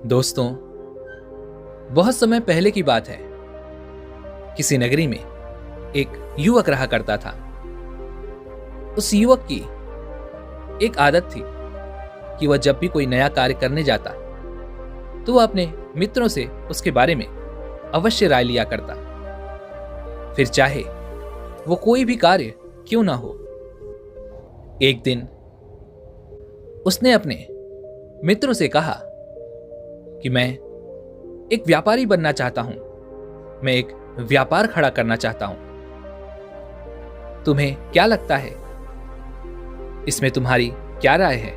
दोस्तों, बहुत समय पहले की बात है। किसी नगरी में एक युवक रहा करता था। उस युवक की एक आदत थी कि वह जब भी कोई नया कार्य करने जाता तो वह अपने मित्रों से उसके बारे में अवश्य राय लिया करता, फिर चाहे वो कोई भी कार्य क्यों ना हो। एक दिन उसने अपने मित्रों से कहा कि मैं एक व्यापारी बनना चाहता हूं, मैं एक व्यापार खड़ा करना चाहता हूं। तुम्हें क्या लगता है, इसमें तुम्हारी क्या राय है?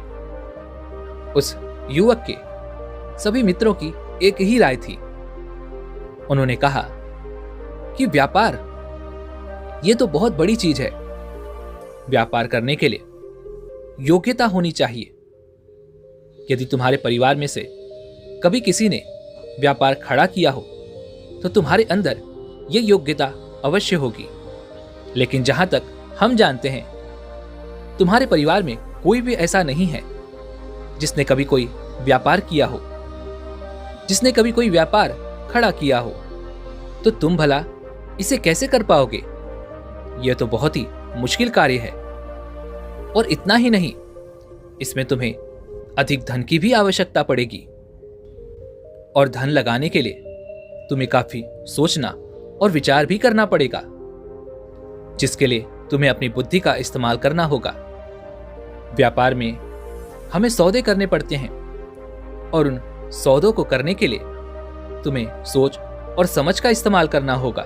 उस युवक के सभी मित्रों की एक ही राय थी। उन्होंने कहा कि व्यापार ये तो बहुत बड़ी चीज है। व्यापार करने के लिए योग्यता होनी चाहिए। यदि तुम्हारे परिवार में से कभी किसी ने व्यापार खड़ा किया हो तो तुम्हारे अंदर यह योग्यता अवश्य होगी। लेकिन जहां तक हम जानते हैं, तुम्हारे परिवार में कोई भी ऐसा नहीं है जिसने कभी कोई व्यापार किया हो, जिसने कभी कोई व्यापार खड़ा किया हो। तो तुम भला इसे कैसे कर पाओगे? यह तो बहुत ही मुश्किल कार्य है। और इतना ही नहीं, इसमें तुम्हें अधिक धन की भी आवश्यकता पड़ेगी। और धन लगाने के लिए तुम्हें काफी सोचना और विचार भी करना पड़ेगा, जिसके लिए तुम्हें अपनी बुद्धि का इस्तेमाल करना होगा। व्यापार में हमें सौदे करने पड़ते हैं और उन सौदों को करने के लिए तुम्हें सोच और समझ का इस्तेमाल करना होगा।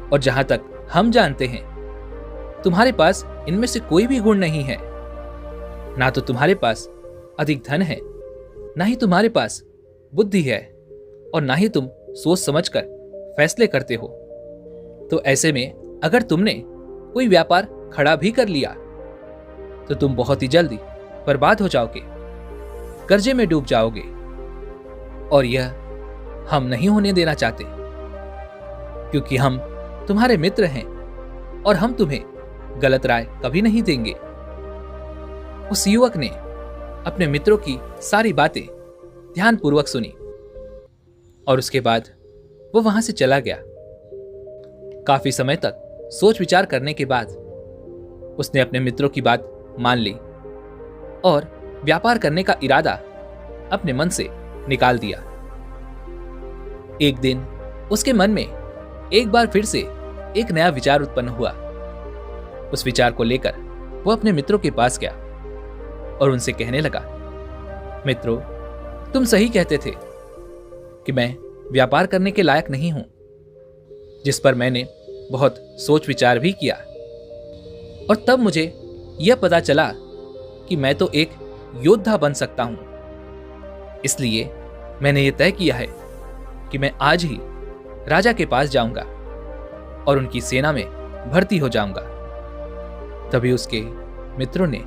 और जहां तक हम जानते हैं, तुम्हारे पास इनमें से कोई भी गुण नहीं है। ना तो तुम्हारे पास अधिक धन है, ना ही तुम्हारे पास बुद्धि है, और ना ही तुम सोच समझकर फैसले करते हो। तो ऐसे में अगर तुमने कोई व्यापार खड़ा भी कर लिया तो तुम बहुत ही जल्दी बर्बाद हो जाओगे, कर्जे में डूब जाओगे। और यह हम नहीं होने देना चाहते, क्योंकि हम तुम्हारे मित्र हैं और हम तुम्हें गलत राय कभी नहीं देंगे। उस युवक ने अपने मित्रों की सारी बातें ध्यानपूर्वक सुनी और उसके बाद वो वहां से चला गया। काफी समय तक सोच विचार करने के बाद उसने अपने मित्रों की बात मान ली और व्यापार करने का इरादा अपने मन से निकाल दिया। एक दिन उसके मन में एक बार फिर से एक नया विचार उत्पन्न हुआ। उस विचार को लेकर वो अपने मित्रों के पास गया और उनसे कहने लगा, मित्रों, तुम सही कहते थे कि मैं व्यापार करने के लायक नहीं हूं, जिस पर मैंने बहुत सोच विचार भी किया। और तब मुझे यह पता चला कि मैं तो एक योद्धा बन सकता हूं। इसलिए मैंने यह तय किया है कि मैं आज ही राजा के पास जाऊंगा और उनकी सेना में भर्ती हो जाऊंगा। तभी उसके मित्रों ने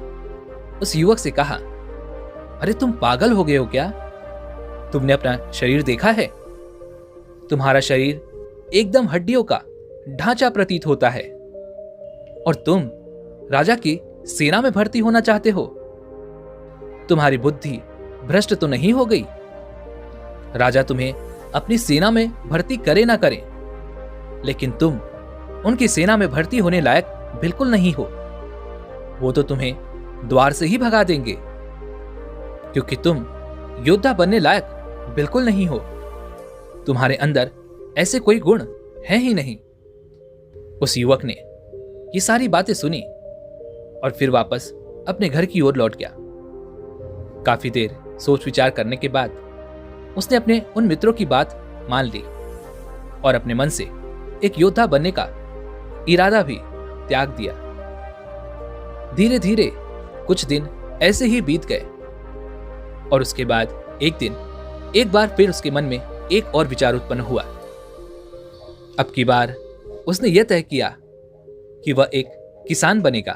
उस युवक से कहा, अरे तुम पागल हो गए हो क्या? तुमने अपना शरीर देखा है? तुम्हारा शरीर एकदम हड्डियों का ढांचा प्रतीत होता है, और तुम राजा की सेना में भर्ती होना चाहते हो। तुम्हारी बुद्धि भ्रष्ट तो नहीं हो गई? राजा तुम्हें अपनी सेना में भर्ती करे ना करे, लेकिन तुम उनकी सेना में भर्ती होने लायक बिल्कुल नहीं हो। वो तो तुम्हें द्वार से ही भगा देंगे, क्योंकि तुम योद्धा बनने लायक बिल्कुल नहीं हो। तुम्हारे अंदर ऐसे कोई गुण है ही नहीं। उस युवक ने ये सारी बातें सुनी और फिर वापस अपने घर की ओर लौट गया। काफी देर सोच विचार करने के बाद उसने अपने उन मित्रों की बात मान ली और अपने मन से एक योद्धा बनने का इरादा भी त्याग दिया। धीरे धीरे कुछ दिन ऐसे ही बीत गए और उसके बाद एक बार फिर उसके मन में एक और विचार उत्पन्न हुआ। अब की बार उसने यह तय किया कि वह एक किसान बनेगा।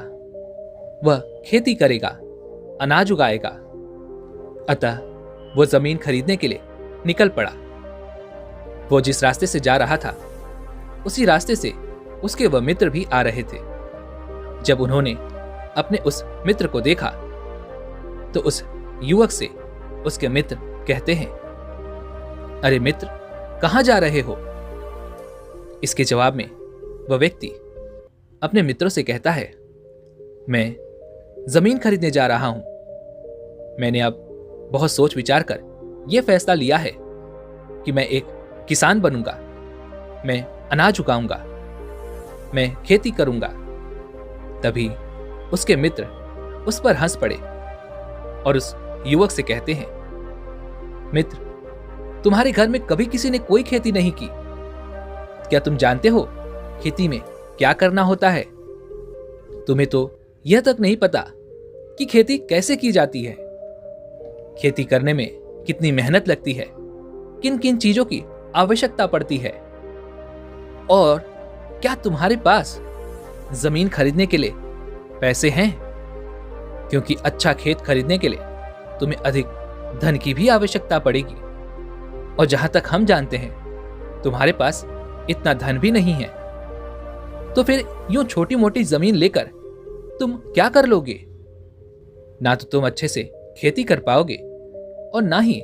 वह खेती करेगा, अनाज उगाएगा। अतः वह जमीन खरीदने के लिए निकल पड़ा। वो जिस रास्ते से जा रहा था, उसी रास्ते से उसके वह मित्र भी आ रहे थे। जब उन्होंने अपने उस मित्र को देखा तो उस युवक से उसके मित्र कहते हैं, अरे मित्र, कहाँ जा रहे हो? इसके जवाब में वह व्यक्ति अपने मित्रों से कहता है, मैं जमीन खरीदने जा रहा हूं। मैंने अब बहुत सोच विचार कर यह फैसला लिया है कि मैं एक किसान बनूंगा। मैं अनाज उगाऊंगा, मैं खेती करूंगा। तभी उसके मित्र उस पर हंस पड़े और उस युवक से कहते हैं, मित्र, तुम्हारे घर में कभी किसी ने कोई खेती नहीं की। क्या तुम जानते हो खेती में क्या करना होता है? तुम्हें तो यह तक नहीं पता कि खेती कैसे की जाती है। खेती करने में कितनी मेहनत लगती है, किन किन चीजों की आवश्यकता पड़ती है। और क्या तुम्हारे पास जमीन खरीदने के लिए पैसे हैं? क्योंकि अच्छा खेत खरीदने के लिए तुम्हें अधिक धन की भी आवश्यकता पड़ेगी। और जहां तक हम जानते हैं, तुम्हारे पास इतना धन भी नहीं है। तो फिर यूं छोटी मोटी जमीन लेकर तुम क्या कर लोगे? ना तो तुम अच्छे से खेती कर पाओगे और ना ही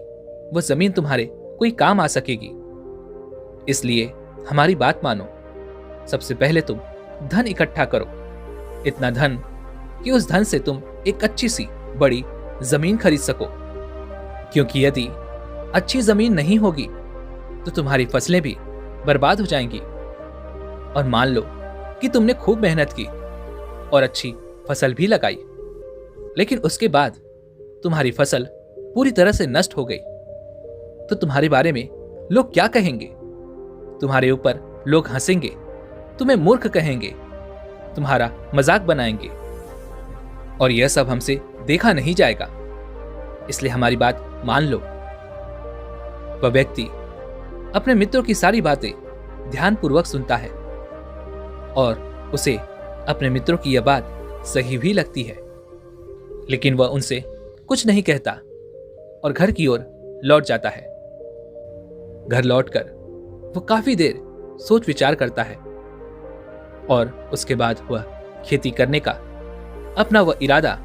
वह जमीन तुम्हारे कोई काम आ सकेगी। इसलिए हमारी बात मानो। सबसे पहले तुम धन इकट्ठा करो, इतना धन कि उस धन से तुम एक अच्छी सी बड़ी जमीन खरीद सको। क्योंकि यदि अच्छी जमीन नहीं होगी तो तुम्हारी फसलें भी बर्बाद हो जाएंगी। और मान लो कि तुमने खूब मेहनत की और अच्छी फसल भी लगाई, लेकिन उसके बाद तुम्हारी फसल पूरी तरह से नष्ट हो गई, तो तुम्हारे बारे में लोग क्या कहेंगे? तुम्हारे ऊपर लोग हंसेंगे, तुम्हें मूर्ख कहेंगे, तुम्हारा मजाक बनाएंगे। और यह सब हमसे देखा नहीं जाएगा। इसलिए हमारी बात मान लो। वह व्यक्ति अपने मित्रों की सारी बातें ध्यानपूर्वक सुनता है और उसे अपने मित्रों की यह बात सही भी लगती है, लेकिन वह उनसे कुछ नहीं कहता और घर की ओर लौट जाता है। घर लौटकर वह काफी देर सोच विचार करता है और उसके बाद वह खेती करने का अपना वह इरादा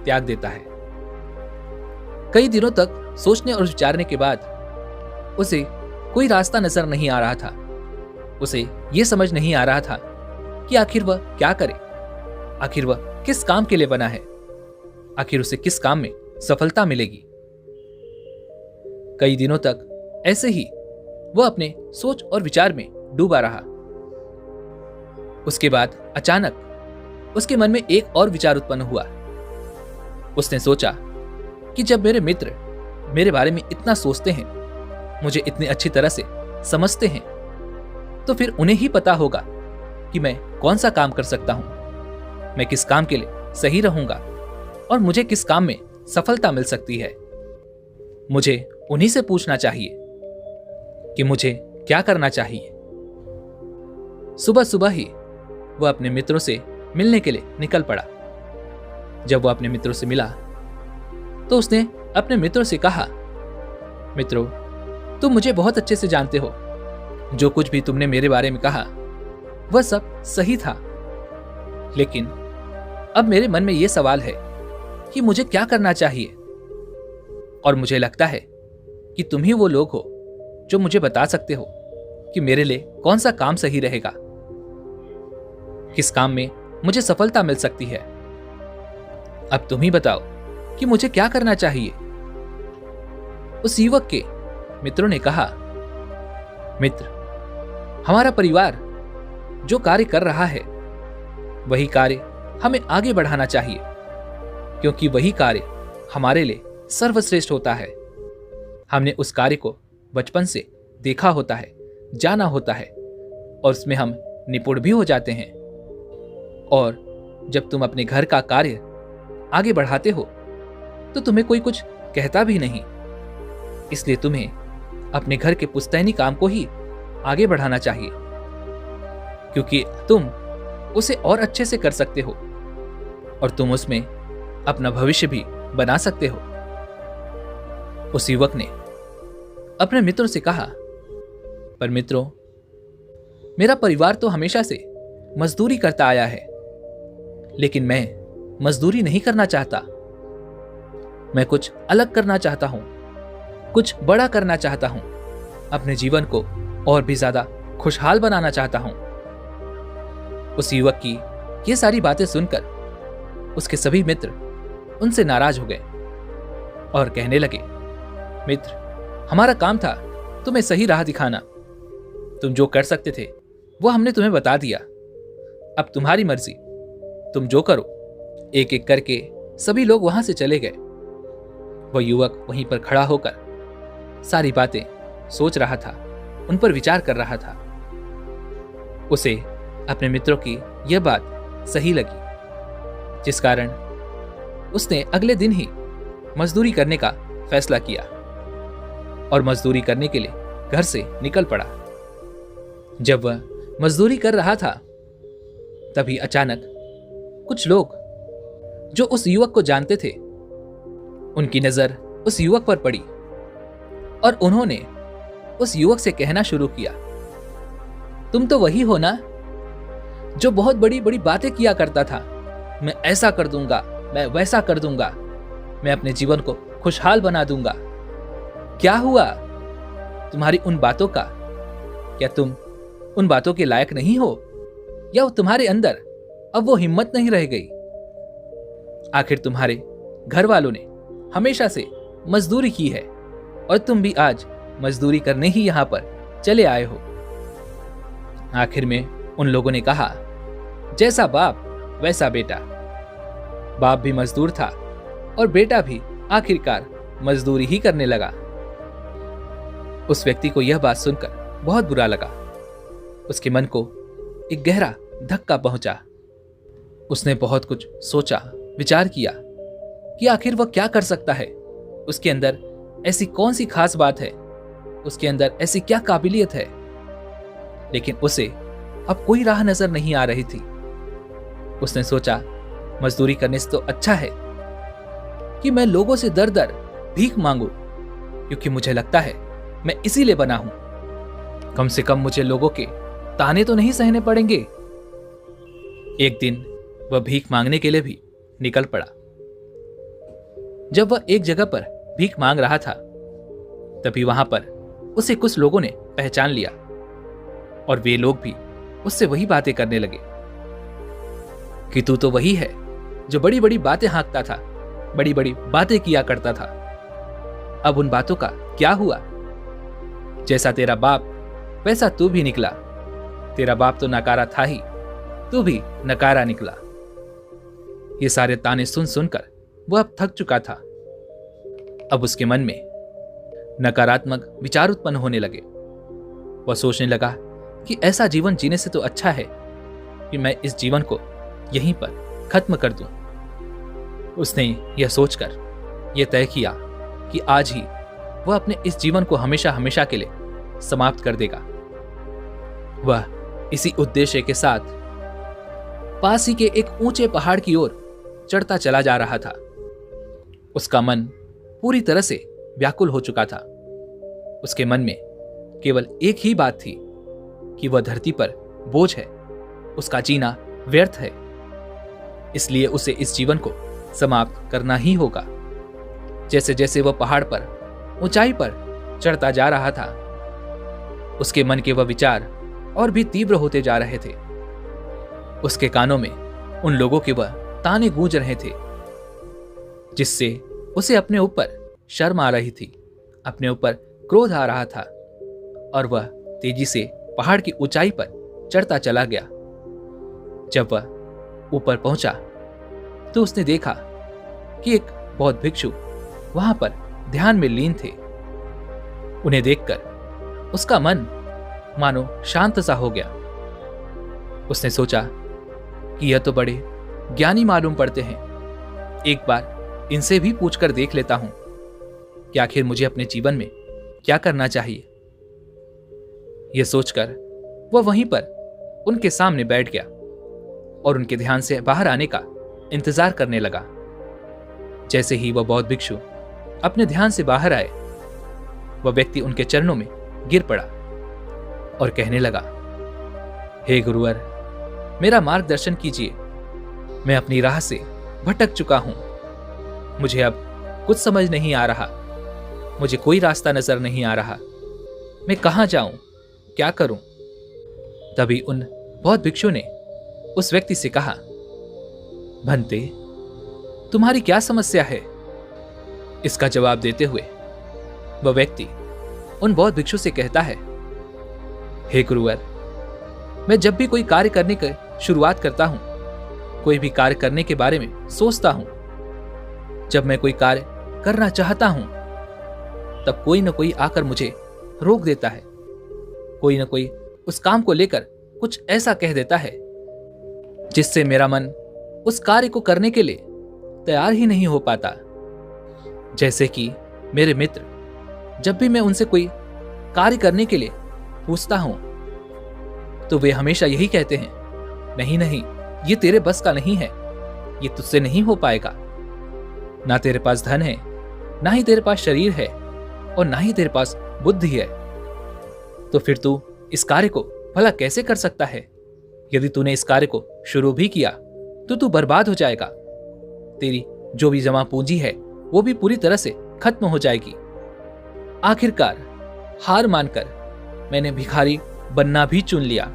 त्याग देता है। कई दिनों तक सोचने और विचारने के बाद उसे कोई रास्ता नजर नहीं आ रहा था। उसे यह समझ नहीं आ रहा था कि आखिर वह क्या करे, आखिर वह किस काम के लिए बना है, आखिर उसे किस काम में सफलता मिलेगी। कई दिनों तक ऐसे ही वह अपने सोच और विचार में डूबा रहा। उसके बाद अचानक उसके मन में एक और विचार उत्पन्न हुआ। उसने सोचा कि जब मेरे मित्र मेरे बारे में इतना सोचते हैं, मुझे इतनी अच्छी तरह से समझते हैं, तो फिर उन्हें ही पता होगा कि मैं कौन सा काम कर सकता हूं, मैं किस काम के लिए सही रहूंगा और मुझे किस काम में सफलता मिल सकती है। मुझे उन्हीं से पूछना चाहिए कि मुझे क्या करना चाहिए। सुबह सुबह ही वह अपने मित्रों से मिलने के लिए निकल पड़ा। जब वह अपने मित्रों से मिला तो उसने अपने मित्रों से कहा, मित्रों, तुम मुझे बहुत अच्छे से जानते हो। जो कुछ भी तुमने मेरे बारे में कहा वह सब सही था, लेकिन अब मेरे मन में यह सवाल है कि मुझे क्या करना चाहिए। और मुझे लगता है कि तुम ही वो लोग हो जो मुझे बता सकते हो कि मेरे लिए कौन सा काम सही रहेगा, किस काम में मुझे सफलता मिल सकती है। अब तुम ही बताओ कि मुझे क्या करना चाहिए। उस युवक के मित्रों ने कहा, मित्र, हमारा परिवार जो कार्य कर रहा है वही कार्य हमें आगे बढ़ाना चाहिए, क्योंकि वही कार्य हमारे लिए सर्वश्रेष्ठ होता है। हमने उस कार्य को बचपन से देखा होता है, जाना होता है और उसमें हम निपुण भी हो जाते हैं। और जब तुम अपने घर का कार्य आगे बढ़ाते हो तो तुम्हें कोई कुछ कहता भी नहीं। इसलिए तुम्हें अपने घर के पुश्तैनी काम को ही आगे बढ़ाना चाहिए, क्योंकि तुम उसे और अच्छे से कर सकते हो और तुम उसमें अपना भविष्य भी बना सकते हो। उस युवक ने अपने मित्रों से कहा, पर मित्रों, मेरा परिवार तो हमेशा से मजदूरी करता आया है, लेकिन मैं मजदूरी नहीं करना चाहता। मैं कुछ अलग करना चाहता हूं, कुछ बड़ा करना चाहता हूं। अपने जीवन को और भी ज्यादा खुशहाल बनाना चाहता हूं। उस युवक की ये सारी बातें सुनकर उसके सभी मित्र उनसे नाराज हो गए और कहने लगे, मित्र, हमारा काम था तुम्हें सही राह दिखाना। तुम जो कर सकते थे वो हमने तुम्हें बता दिया। अब तुम्हारी मर्जी, तुम जो करो। एक एक करके सभी लोग वहां से चले गए। वह युवक वहीं पर खड़ा होकर सारी बातें सोच रहा था, उन पर विचार कर रहा था। उसे अपने मित्रों की यह बात सही लगी, जिस कारण उसने अगले दिन ही मजदूरी करने का फैसला किया और मजदूरी करने के लिए घर से निकल पड़ा। जब वह मजदूरी कर रहा था तभी अचानक कुछ लोग जो उस युवक को जानते थे, उनकी नजर उस युवक पर पड़ी और उन्होंने उस युवक से कहना शुरू किया, तुम तो वही हो ना जो बहुत बड़ी बड़ी बातें किया करता था। मैं ऐसा कर दूंगा, मैं वैसा कर दूंगा, मैं अपने जीवन को खुशहाल बना दूंगा। क्या हुआ तुम्हारी उन बातों का? क्या तुम उन बातों के लायक नहीं हो, या तुम्हारे अंदर अब वो हिम्मत नहीं रह गई? आखिर तुम्हारे घर वालों ने हमेशा से मजदूरी की है और तुम भी आज मजदूरी करने ही यहां पर चले आए हो। आखिर में उन लोगों ने कहा, जैसा बाप वैसा बेटा। बाप भी मजदूर था और बेटा भी आखिरकार मजदूरी ही करने लगा। उस व्यक्ति को यह बात सुनकर बहुत बुरा लगा। उसके मन को एक गहरा धक्का पहुंचा। उसने बहुत कुछ सोचा, विचार किया कि आखिर वह क्या कर सकता है। उसके अंदर ऐसी कौन सी खास बात है, उसके अंदर ऐसी क्या काबिलियत है। लेकिन उसे अब कोई राह नजर नहीं आ रही थी। उसने सोचा, मजदूरी करने से तो अच्छा है कि मैं लोगों से दर दर भीख मांगू, क्योंकि मुझे लगता है मैं इसीलिए बना हूं। कम से कम मुझे लोगों के ताने तो नहीं सहने पड़ेंगे। एक दिन वह भीख मांगने के लिए भी निकल पड़ा। जब वह एक जगह पर भीख मांग रहा था तभी वहां पर उसे कुछ लोगों ने पहचान लिया और वे लोग भी उससे वही बातें करने लगे कि तू तो वही है जो बड़ी बड़ी बातें हाँकता था, बड़ी बड़ी बातें किया करता था। अब उन बातों का क्या हुआ? जैसा तेरा बाप वैसा तू भी निकला। तेरा बाप तो नकारा था ही, तू भी नकारा निकला। ये सारे ताने सुन सुनकर वह अब थक चुका था। अब उसके मन में नकारात्मक विचार उत्पन्न होने लगे। वह सोचने लगा कि ऐसा जीवन जीने से तो अच्छा है कि मैं इस जीवन को यहीं पर खत्म कर दूं। उसने यह सोचकर यह तय किया कि आज ही वह अपने इस जीवन को हमेशा हमेशा के लिए समाप्त कर देगा। वह इसी उद्देश्य के साथ पास ही के एक ऊंचे पहाड़ की ओर चढ़ता चला जा रहा था। उसका मन पूरी तरह से व्याकुल हो चुका था। उसके मन में केवल एक ही बात थी कि वह धरती पर बोझ है, उसका जीना व्यर्थ है, इसलिए उसे इस जीवन को समाप्त करना ही होगा। जैसे जैसे वह पहाड़ पर ऊंचाई पर चढ़ता जा रहा था, उसके मन के वह विचार और भी तीव्र होते जा रहे थे। उसके कानों में उन लोगों के वह ताने गूंज रहे थे, जिससे उसे अपने ऊपर शर्म आ रही थी, अपने ऊपर क्रोध आ रहा था और वह तेजी से पहाड़ की ऊंचाई पर चढ़ता चला गया। जब वह ऊपर पहुंचा तो उसने देखा कि एक बौद्ध भिक्षु वहां पर ध्यान में लीन थे। उन्हें देखकर उसका मन मानो शांत सा हो गया। उसने सोचा कि यह तो बड़े ज्ञानी मालूम पड़ते हैं, एक बार इनसे भी पूछकर देख लेता हूं कि आखिर मुझे अपने जीवन में क्या करना चाहिए। यह सोचकर वह वहीं पर उनके सामने बैठ गया और उनके ध्यान से बाहर आने का इंतजार करने लगा। जैसे ही वह बौद्ध भिक्षु अपने ध्यान से बाहर आए, वह व्यक्ति उनके चरणों में गिर पड़ा और कहने लगा, हे गुरुवर, मेरा मार्गदर्शन कीजिए। मैं अपनी राह से भटक चुका हूं। मुझे अब कुछ समझ नहीं आ रहा, मुझे कोई रास्ता नजर नहीं आ रहा। मैं कहाँ जाऊं, क्या करूं? तभी उन बौद्ध भिक्षु ने उस व्यक्ति से कहा, भंते, तुम्हारी क्या समस्या है? इसका जवाब देते हुए वह व्यक्ति उन बौद्ध भिक्षु से कहता है, हे गुरुवर, मैं जब भी कोई कार्य करने की शुरुआत करता हूं, कोई भी कार्य करने के बारे में सोचता हूं, जब मैं कोई कार्य करना चाहता हूं, तब कोई ना कोई आकर मुझे रोक देता है। कोई ना कोई उस काम को लेकर कुछ ऐसा कह देता है जिससे मेरा मन उस कार्य को करने के लिए तैयार ही नहीं हो पाता। जैसे कि मेरे मित्र, जब भी मैं उनसे कोई कार्य करने के लिए पूछता हूं, तो वे हमेशा यही कहते हैं, नहीं नहीं, ये तेरे बस का नहीं है, ये तुझसे नहीं हो पाएगा। ना तेरे पास धन है, ना ही तेरे पास शरीर है, और ना ही तेरे पास बुद्धि है। तो फिर तू इस कार्य को भला कैसे कर सकता है? यदि तूने इस कार्य को शुरू भी किया तो तू बर्बाद हो जाएगा। तेरी जो भी जमा पूंजी है वो भी पूरी तरह से खत्म हो जाएगी। आखिरकार हार मानकर मैंने भिखारी बनना भी चुन लिया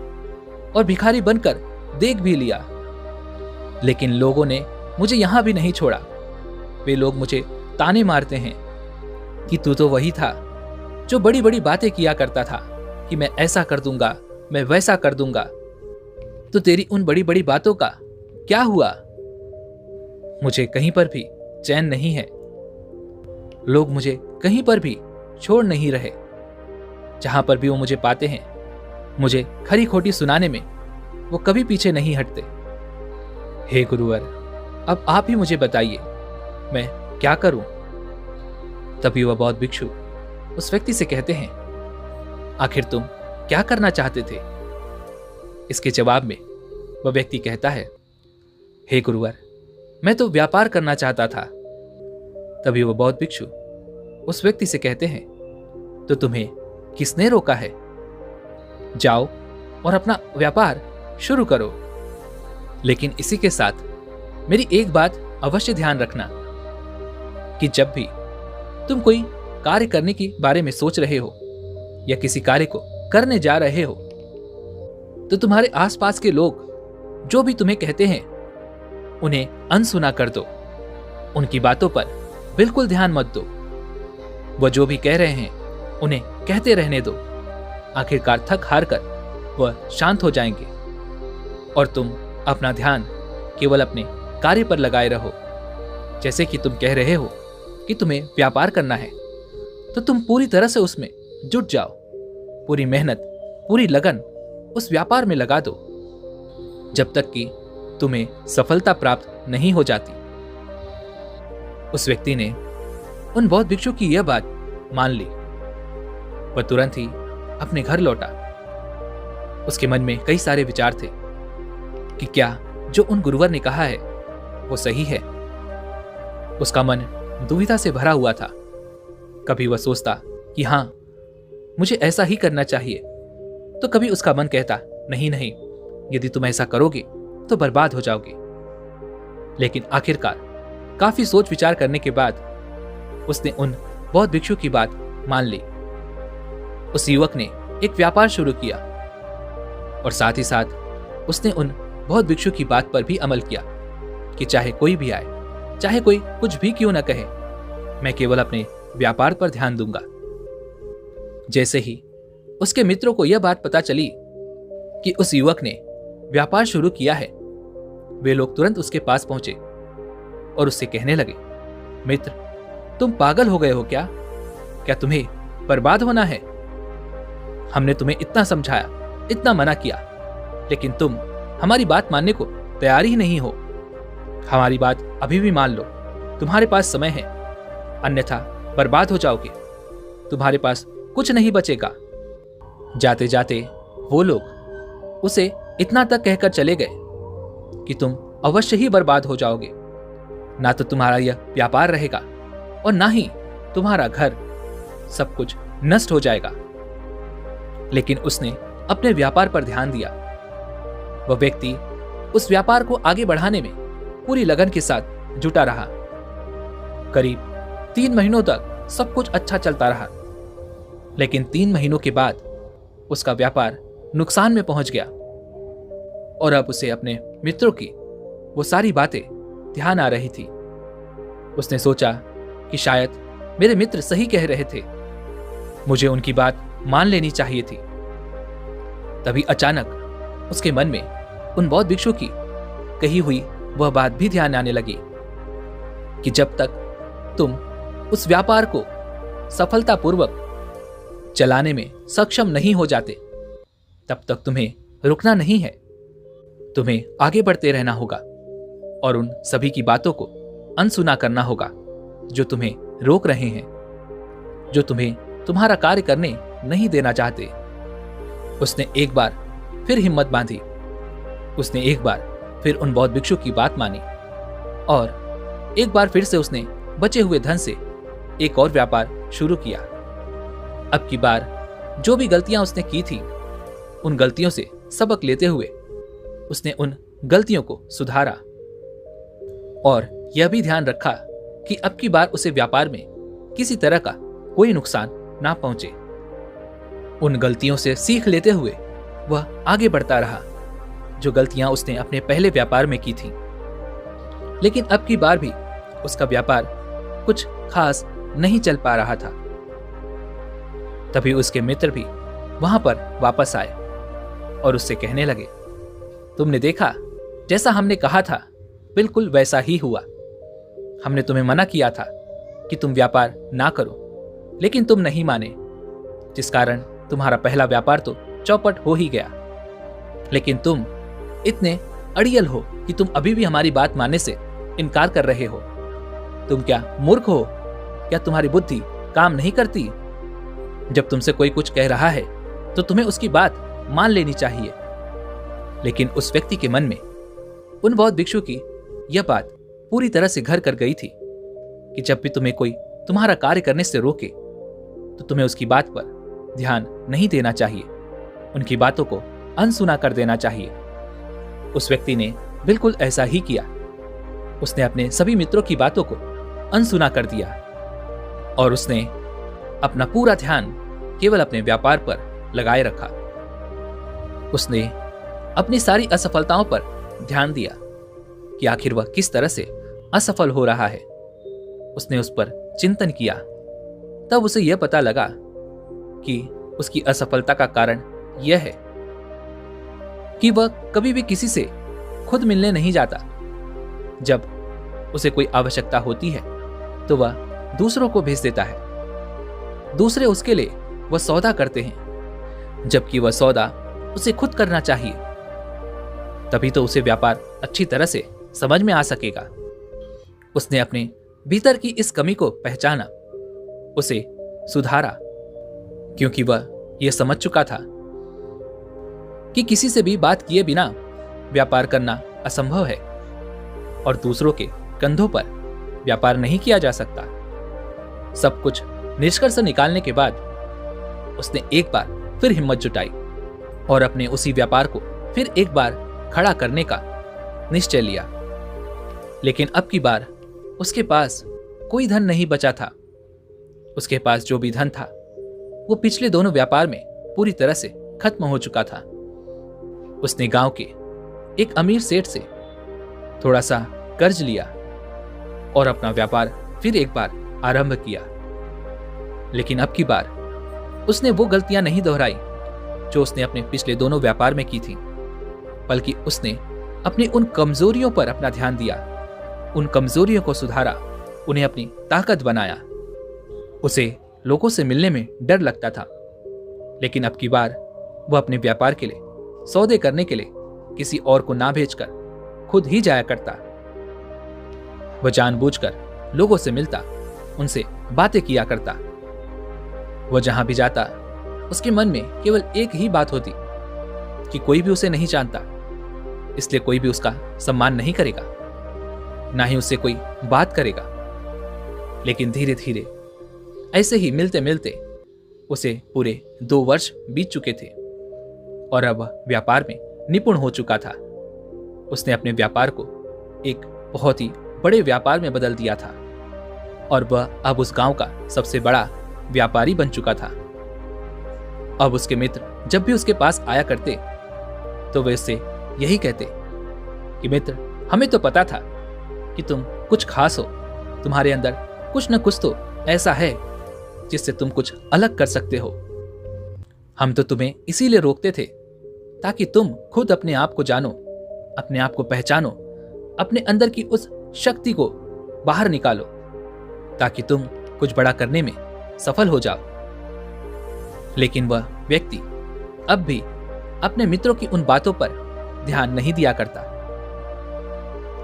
और भिखारी बनकर देख भी लिया, लेकिन लोगों ने मुझे यहां भी नहीं छोड़ा। वे लोग मुझे ताने मारते हैं कि तू तो वही था जो बड़ी बड़ी बातें किया करता था कि मैं ऐसा कर दूंगा, मैं वैसा कर दूंगा। तो तेरी उन बड़ी बड़ी बातों का क्या हुआ? मुझे कहीं पर भी चैन नहीं है। लोग मुझे कहीं पर भी छोड़ नहीं रहे। जहां पर भी वो मुझे पाते हैं, मुझे खरी खोटी सुनाने में वो कभी पीछे नहीं हटते। हे गुरुवर, अब आप ही मुझे बताइए, मैं क्या करूं? तभी वह बौद्ध भिक्षु उस व्यक्ति से कहते हैं, आखिर तुम क्या करना चाहते थे? इसके जवाब में वह व्यक्ति कहता है, हे गुरुवर, मैं तो व्यापार करना चाहता था। तभी वह बौद्ध भिक्षु उस व्यक्ति से कहते हैं, तो तुम्हें किसने रोका है? जाओ और अपना व्यापार शुरू करो। लेकिन इसी के साथ मेरी एक बात अवश्य ध्यान रखना कि जब भी तुम कोई कार्य करने के बारे में सोच रहे हो या किसी कार्य को करने जा रहे हो, तो तुम्हारे आसपास के लोग जो भी तुम्हें कहते हैं उन्हें अनसुना कर दो। उनकी बातों पर बिल्कुल ध्यान मत दो। वह जो भी कह रहे हैं उन्हें कहते रहने दो। आखिरकार थक हार कर वह शांत हो जाएंगे और तुम अपना ध्यान केवल अपने कार्य पर लगाए रहो। जैसे कि तुम कह रहे हो कि तुम्हें व्यापार करना है, तो तुम पूरी तरह से उसमें जुट जाओ। पूरी मेहनत, पूरी लगन उस व्यापार में लगा दो जब तक कि तुम्हें सफलता प्राप्त नहीं हो जाती। उस व्यक्ति ने उन बौद्ध भिक्षु की यह बात मान ली। वह तुरंत ही अपने घर लौटा। उसके मन में कई सारे विचार थे कि क्या जो उन गुरुवर ने कहा है वो सही है। उसका मन दुविधा से भरा हुआ था। कभी वह सोचता कि हां, मुझे ऐसा ही करना चाहिए, तो कभी उसका मन कहता, नहीं नहीं, यदि तुम ऐसा करोगे तो बर्बाद हो जाओगे। लेकिन आखिरकार काफी सोच विचार करने के बाद उसने उन बौद्ध भिक्षु की बात मान ली। उस युवक ने एक व्यापार शुरू किया और साथ ही साथ उसने उन बौद्ध भिक्षु की बात पर भी अमल किया कि चाहे कोई भी आए, चाहे कोई कुछ भी क्यों न कहे, मैं केवल अपने व्यापार पर ध्यान दूंगा। जैसे ही उसके मित्रों को यह बात पता चली कि उस युवक ने व्यापार शुरू किया है, वे लोग तुरंत उसके पास पहुंचे और उससे कहने लगे, मित्र, तुम पागल हो गए हो क्या? क्या तुम्हें बर्बाद होना है? हमने तुम्हें इतना समझाया, इतना मना किया, लेकिन तुम हमारी बात मानने को तैयार ही नहीं हो। हमारी बात अभी भी मान लो, तुम्हारे पास समय है, अन्यथा बर्बाद हो जाओगे। तुम्हारे पास कुछ नहीं बचेगा। जाते जाते वो लोग उसे इतना तक कहकर चले गए कि तुम अवश्य ही बर्बाद हो जाओगे। ना तो तुम्हारा यह व्यापार रहेगा और ना ही तुम्हारा घर, सब कुछ नष्ट हो जाएगा। लेकिन उसने अपने व्यापार पर ध्यान दिया। वह व्यक्ति उस व्यापार को आगे बढ़ाने में पूरी लगन के साथ जुटा रहा। करीब 3 महीनों तक सब कुछ अच्छा चलता रहा। लेकिन 3 महीनों के बाद उसका व्यापार नुकसान में पहुंच गया और अब उसे अपने मित्रों की वो सारी बातें ध्यान आ रही थी। उसने सोचा कि शायद मेरे मित्र सही कह रहे थे, मुझे उनकी बात मान लेनी चाहिए थी। तभी अचानक उसके मन में उन बौद्ध भिक्षु की कही हुई वह बात भी ध्यान आने लगी कि जब तक तुम उस व्यापार को सफलतापूर्वक चलाने में सक्षम नहीं हो जाते, तब तक तुम्हें रुकना नहीं है। तुम्हें आगे बढ़ते रहना होगा और उन सभी की बातों को अनसुना करना होगा जो तुम्हें रोक रहे हैं, जो तुम्हें तुम्हारा कार्य करने नहीं देना चाहते। उसने एक बार फिर हिम्मत बांधी। उसने एक बार फिर उन बौद्ध भिक्षु की बात मानी और एक बार फिर से उसने बचे हुए धन से एक और व्यापार शुरू किया। अब की बार जो भी गलतियां उसने की थी, उन गलतियों से सबक लेते हुए उसने उन गलतियों को सुधारा और यह भी ध्यान रखा कि अब की बार उसे व्यापार में किसी तरह का कोई नुकसान ना पहुंचे। उन गलतियों से सीख लेते हुए वह आगे बढ़ता रहा, जो गलतियां उसने अपने पहले व्यापार में की थी। लेकिन अब की बार भी उसका व्यापार कुछ खास नहीं चल पा रहा था। तभी उसके मित्र भी वहां पर वापस आए और उससे कहने लगे, तुमने देखा, जैसा हमने कहा था बिल्कुल वैसा ही हुआ। हमने तुम्हें मना किया था कि तुम व्यापार ना करो, लेकिन तुम नहीं माने, जिस कारण तुम्हारा पहला व्यापार तो चौपट हो ही गया। लेकिन तुम इतने अड़ियल हो कि तुम अभी भी हमारी बात मानने से इनकार कर रहे हो। तुम क्या मूर्ख हो? क्या तुम्हारी बुद्धि काम नहीं करती? जब तुमसे कोई कुछ कह रहा है तो तुम्हें उसकी बात मान लेनी चाहिए। लेकिन उस व्यक्ति के मन में उन बौद्ध भिक्षु की यह बात पूरी तरह से घर कर गई थी कि जब भी तुम्हें कोई तुम्हारा कार्य करने से रोके तो तुम्हें उसकी बात पर ध्यान नहीं देना चाहिए, उनकी बातों को अनसुना कर देना चाहिए। उस व्यक्ति ने बिल्कुल ऐसा ही किया। उसने अपने सभी मित्रों की बातों को अनसुना कर दिया और उसने अपना पूरा ध्यान केवल अपने व्यापार पर लगाए रखा। उसने अपनी सारी असफलताओं पर ध्यान दिया कि आखिर वह किस तरह से असफल हो रहा है। उसने उस पर चिंतन किया। तब उसे यह पता लगा कि उसकी असफलता का कारण यह है कि वह कभी भी किसी से खुद मिलने नहीं जाता। जब उसे कोई आवश्यकता होती है तो वह दूसरों को भेज देता है। दूसरे उसके लिए वह सौदा करते हैं, जबकि वह सौदा उसे खुद करना चाहिए। तभी तो उसे व्यापार अच्छी तरह से समझ में आ सकेगा। उसने अपने भीतर की इस कमी को पहचाना, उसे सुधारा, क्योंकि वह यह समझ चुका था कि किसी से भी बात किए बिना व्यापार करना असंभव है और दूसरों के कंधों पर व्यापार नहीं किया जा सकता। सब कुछ निष्कर्ष निकालने के बाद उसने एक बार फिर हिम्मत जुटाई और अपने उसी व्यापार को फिर एक बार खड़ा करने का निश्चय लिया। लेकिन अब की बार उसके पास कोई धन नहीं बचा था। उसके पास जो भी धन था वो पिछले दोनों व्यापार में पूरी तरह से खत्म हो चुका था। उसने गांव के एक अमीर सेठ से थोड़ा सा कर्ज लिया और अपना व्यापार फिर एक बार आरंभ किया। लेकिन अब की बार उसने वो गलतियां नहीं दोहराई जो उसने अपने पिछले दोनों व्यापार में की थी, बल्कि उसने अपनी उन कमजोरियों पर अपना ध्यान दिया, उन कमजोरियों को सुधारा, उन्हें अपनी ताकत बनाया। उसे लोगों से मिलने में डर लगता था, लेकिन अब की बार वह अपने व्यापार के लिए सौदे करने के लिए किसी और को ना भेजकर खुद ही जाया करता। वह जानबूझकर लोगों से मिलता, उनसे बातें किया करता। वह जहां भी जाता उसके मन में केवल एक ही बात होती कि कोई भी उसे नहीं जानता, इसलिए कोई भी उसका सम्मान नहीं करेगा, ना ही उससे कोई बात करेगा। लेकिन धीरे धीरे ऐसे ही मिलते मिलते उसे पूरे 2 वर्ष बीत चुके थे और अब व्यापार में निपुण हो चुका था। उसने अपने व्यापार को एक बहुत ही बड़े व्यापार में बदल दिया था और वह अब उस गांव का सबसे बड़ा व्यापारी बन चुका था। अब उसके मित्र जब भी उसके पास आया करते तो वे उससे यही कहते कि मित्र, हमें तो पता था कि तुम कुछ खास हो, तुम्हारे अंदर कुछ न कुछ तो ऐसा है जिससे तुम कुछ अलग कर सकते हो। हम तो तुम्हें इसीलिए रोकते थे ताकि तुम खुद अपने आप को जानो, अपने आप को पहचानो, अपने अंदर की उस शक्ति को बाहर निकालो ताकि तुम कुछ बड़ा करने में सफल हो जाओ। लेकिन वह व्यक्ति अब भी अपने मित्रों की उन बातों पर ध्यान नहीं दिया करता।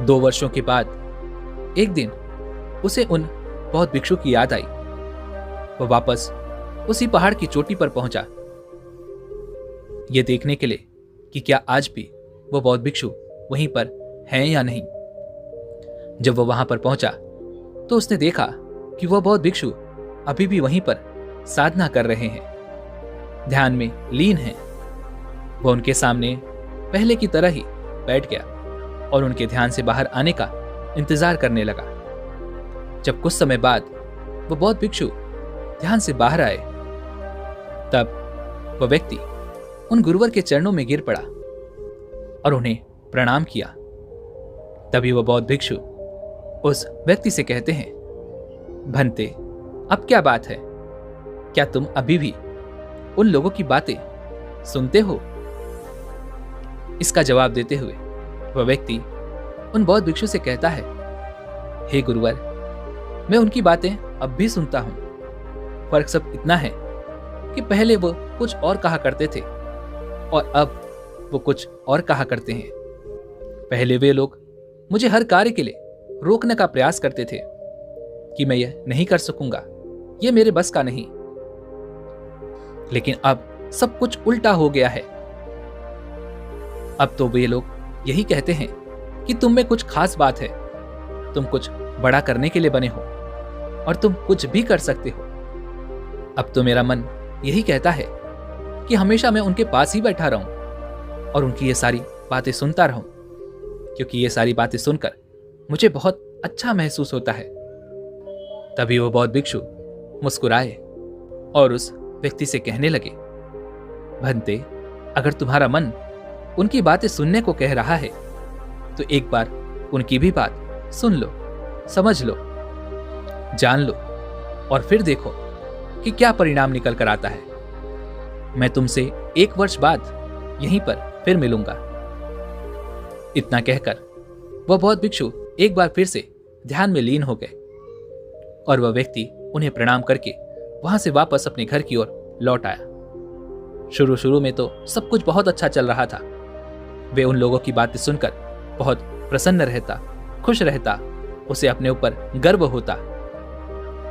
2 वर्षों के बाद एक दिन उसे उन बौद्ध भिक्षु की याद आई। वह वापस उसी पहाड़ की चोटी पर पहुंचा, यह देखने के लिए कि क्या आज भी वह बौद्ध भिक्षु वहीं पर हैं या नहीं। जब वह वहां पर पहुंचा तो उसने देखा कि वह बौद्ध भिक्षु अभी भी वहीं पर साधना कर रहे हैं, ध्यान में लीन हैं। वह उनके सामने पहले की तरह ही बैठ गया और उनके ध्यान से बाहर आने का इंतजार करने लगा। जब कुछ समय बाद वह बौद्ध भिक्षु ध्यान से बाहर आए, तब वह व्यक्ति उन गुरुवर के चरणों में गिर पड़ा और उन्हें प्रणाम किया। तभी वह बौद्ध भिक्षु उस व्यक्ति से कहते हैं, भंते, अब क्या बात है? क्या तुम अभी भी उन लोगों की बातें सुनते हो? इसका जवाब देते हुए वह व्यक्ति उन बौद्ध भिक्षु से कहता है, हे गुरुवर, मैं उनकी बातें अब भी सुनता हूं। फर्क सब इतना है कि पहले वो कुछ और कहा करते थे और अब वो कुछ और कहा करते हैं। पहले वे लोग मुझे हर कार्य के लिए रोकने का प्रयास करते थे कि मैं यह नहीं कर सकूंगा, यह मेरे बस का नहीं। लेकिन अब सब कुछ उल्टा हो गया है। अब तो वे लोग यही कहते हैं कि तुम में कुछ खास बात है, तुम कुछ बड़ा करने के लिए बने हो और तुम कुछ भी कर सकते हो। अब तो मेरा मन यही कहता है कि हमेशा मैं उनके पास ही बैठा रहूं और उनकी ये सारी बातें सुनता रहूं, क्योंकि ये सारी बातें सुनकर मुझे बहुत अच्छा महसूस होता है। तभी वो बौद्ध भिक्षु मुस्कुराए और उस व्यक्ति से कहने लगे, भंते, अगर तुम्हारा मन उनकी बातें सुनने को कह रहा है तो एक बार उनकी भी बात सुन लो, समझ लो, जान लो और फिर देखो कि क्या परिणाम निकल कर आता है। मैं तुमसे 1 वर्ष बाद यहीं पर फिर मिलूंगा। इतना कहकर वह बौद्ध भिक्षु एक बार फिर से ध्यान में लीन हो गए और वह व्यक्ति उन्हें प्रणाम करके वहां से वापस अपने घर की ओर लौट आया। शुरू में तो सब कुछ बहुत अच्छा चल रहा था। वे उन लोगों की बातें सुनकर बहुत प्रसन्न रहता, खुश रहता, उसे अपने ऊपर गर्व होता।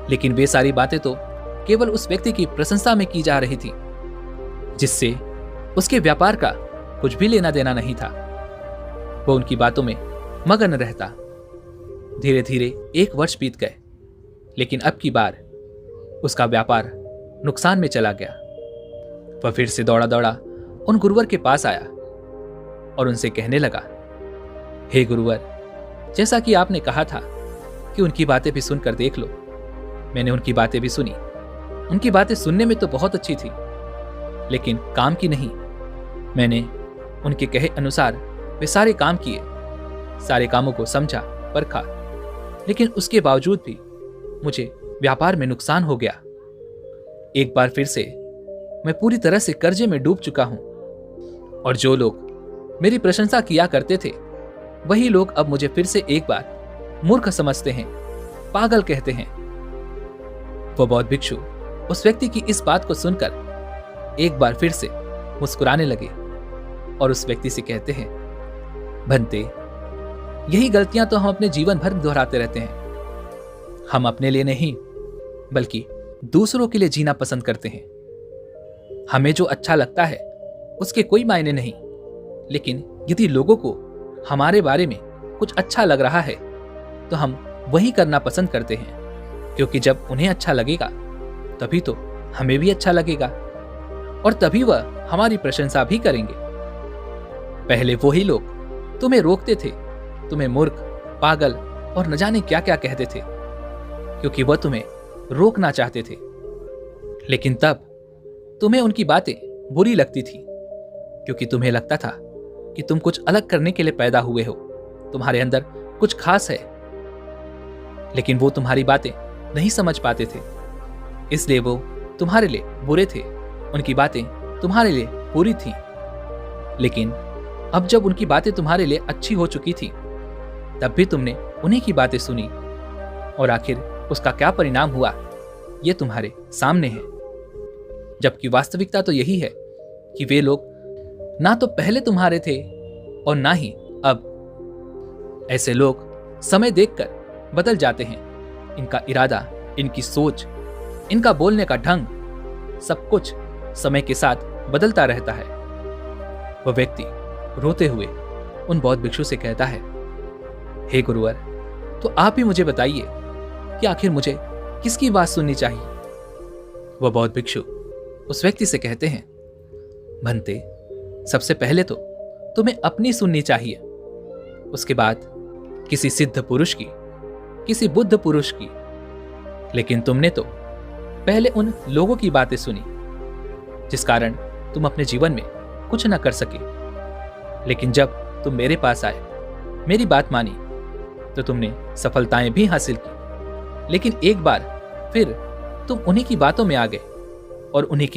लेकिन वे सारी बातें तो केवल उस व्यक्ति की प्रशंसा में की जा रही थी, जिससे उसके व्यापार का कुछ भी लेना देना नहीं था। वो उनकी बातों में मगन रहता। धीरे धीरे 1 वर्ष बीत गए, लेकिन अब की बार उसका व्यापार नुकसान में चला गया। वह फिर से दौड़ा दौड़ा उन गुरुवर के पास आया और उनसे कहने लगा, हे गुरुवर, जैसा कि आपने कहा था कि उनकी बातें भी सुनकर देख लो, मैंने उनकी बातें भी सुनी। उनकी बातें सुनने में तो बहुत अच्छी थी, लेकिन काम की नहीं। मैंने उनके कहे अनुसार वे सारे काम किए, सारे कामों को समझा, परखा, लेकिन उसके बावजूद भी मुझे व्यापार में नुकसान हो गया। एक बार फिर से मैं पूरी तरह से कर्जे में डूब चुका हूं और जो लोग मेरी प्रशंसा किया करते थे वही लोग अब मुझे फिर से एक बार मूर्ख समझते हैं, पागल कहते हैं। वह बौद्ध भिक्षु उस व्यक्ति की इस बात को सुनकर एक बार फिर से मुस्कुराने लगे और उस व्यक्ति से कहते हैं, भंते, यही गलतियां तो हम अपने जीवन भर दोहराते रहते हैं। हम अपने लिए नहीं बल्कि दूसरों के लिए जीना पसंद करते हैं। हमें जो अच्छा लगता है उसके कोई मायने नहीं, लेकिन यदि लोगों को हमारे बारे में कुछ अच्छा लग रहा है तो हम वही करना पसंद करते हैं, क्योंकि जब उन्हें अच्छा लगेगा तभी तो हमें भी अच्छा लगेगा और तभी वह हमारी प्रशंसा भी करेंगे। पहले वही लोग तुम्हें रोकते थे, तुम्हें मूर्ख, पागल और न जाने क्या क्या कहते थे, क्योंकि वह तुम्हें रोकना चाहते थे। लेकिन तब तुम्हें उनकी बातें बुरी लगती थी, क्योंकि तुम्हें लगता था कि तुम कुछ अलग करने के लिए पैदा हुए हो, तुम्हारे अंदर कुछ खास है। लेकिन वो तुम्हारी बातें नहीं समझ पाते थे, इसलिए वो तुम्हारे लिए बुरे थे। उनकी बातें तुम्हारे लिए बुरी थी। लेकिन अब जब उनकी बातें तुम्हारे लिए अच्छी हो चुकी थी, तब भी तुमने उन्हीं की बातें सुनी, और आखिर उसका क्या परिणाम हुआ ये तुम्हारे सामने है। जबकि वास्तविकता तो यही है कि वे लोग ना तो पहले तुम्हारे थे और ना ही अब। ऐसे लोग समय देखकर बदल जाते हैं। इनका इरादा, इनकी सोच, इनका बोलने का ढंग, सब कुछ समय के साथ बदलता रहता है। वह व्यक्ति रोते हुए उन बौद्ध भिक्षु से कहता है, हे गुरुवर, तो आप ही मुझे बताइए कि आखिर मुझे किसकी बात सुननी चाहिए। वह बौद्ध भिक्षु उस व्यक्ति से कहते हैं, भंते, सबसे पहले तो तुम्हें अपनी सुननी चाहिए, उसके बाद किसी सिद्ध पुरुष की, किसी बुद्ध पुरुष की। लेकिन तुमने तो पहले उन लोगों की बातें सुनी जिस कारण तुम अपने जीवन में कुछ न कर सके। लेकिन जब तुम मेरे पास आए, मेरी बात मानी, तो तुमने सफलताएं भी हासिल की। लेकिन एक बार फिर तुम उन्हीं की बातों में आ गए और उन्हीं की